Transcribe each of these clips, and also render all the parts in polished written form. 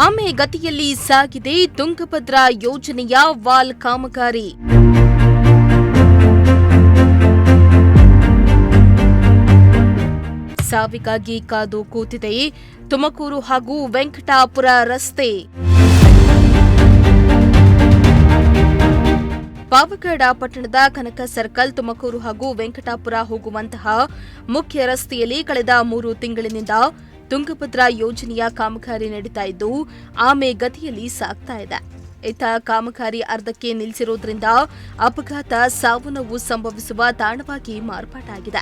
ಆಮೆ ಗತಿಯಲ್ಲಿ ಸಾಗಿದೆ ತುಂಗಭದ್ರಾ ಯೋಜನೆಯ ವಾಲ್ ಕಾಮಗಾರಿ. ಸಾವಿಗಾಗಿ ಕಾದು ಕೂತಿದೆ ತುಮಕೂರು ಹಾಗೂ ವೆಂಕಟಾಪುರ ರಸ್ತೆ. ಪಾವಗಡ ಪಟ್ಟಣದ ಕನಕ ಸರ್ಕಲ್, ತುಮಕೂರು ಹಾಗೂ ವೆಂಕಟಾಪುರ ಹೋಗುವಂತಹ ಮುಖ್ಯ ರಸ್ತೆಯಲ್ಲಿ ಕಳೆದ 3 ತಿಂಗಳಿನಿಂದ ತುಂಗಭದ್ರಾ ಯೋಜನೆಯ ಕಾಮಗಾರಿ ನಡೀತಾ ಇದ್ದು ಆಮೆ ಗತಿಯಲ್ಲಿ ಸಾಗ್ತಾ ಇದೆ. ಇತ್ತ ಕಾಮಗಾರಿ ಅರ್ಧಕ್ಕೆ ನಿಲ್ಲಿಸಿರುವುದರಿಂದ ಅಪಘಾತ, ಸಾವು ನೋವು ಸಂಭವಿಸುವ ತಾಣವಾಗಿ ಮಾರ್ಪಾಟಾಗಿದೆ.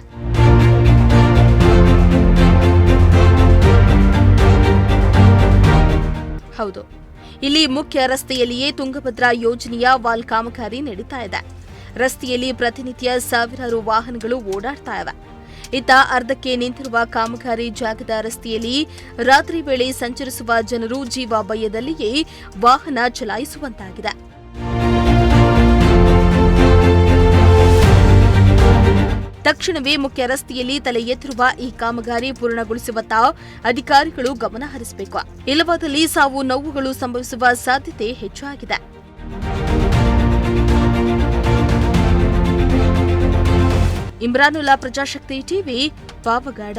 ಹೌದು, ಇಲ್ಲಿ ಮುಖ್ಯ ರಸ್ತೆಯಲ್ಲಿಯೇ ತುಂಗಭದ್ರಾ ಯೋಜನೆಯ ವಾಲ್ ಕಾಮಗಾರಿ ನಡೀತಾ ಇದೆ. ರಸ್ತೆಯಲ್ಲಿ ಪ್ರತಿನಿತ್ಯ ಸಾವಿರಾರು ವಾಹನಗಳು ಓಡಾಡ್ತಾ ಇವೆ. ಇತ್ತ ಅರ್ಧಕ್ಕೆ ನಿಂತಿರುವ ಕಾಮಗಾರಿ ಜಾಗದ ರಸ್ತೆಯಲ್ಲಿ ರಾತ್ರಿ ವೇಳೆ ಸಂಚರಿಸುವ ಜನರು ಜೀವ ಭಯದಲ್ಲಿಯೇ ವಾಹನ ಚಲಾಯಿಸುವಂತಾಗಿದೆ. ತಕ್ಷಣವೇ ಮುಖ್ಯ ರಸ್ತೆಯಲ್ಲಿ ತಲೆ ಎತ್ತಿರುವ ಈ ಕಾಮಗಾರಿ ಪೂರ್ಣಗೊಳಿಸುವತ್ತ ಅಧಿಕಾರಿಗಳು ಗಮನ ಹರಿಸಬೇಕು. ಇಲ್ಲವಾದಲ್ಲಿ ಸಾವು ನೋವುಗಳು ಸಂಭವಿಸುವ ಸಾಧ್ಯತೆ ಹೆಚ್ಚಾಗಿದೆ. ಇಮ್ರಾನುಲ್ಲಾ, ಪ್ರಜಾಶಕ್ತಿ ಟಿವಿ, ಪಾವಗಡ.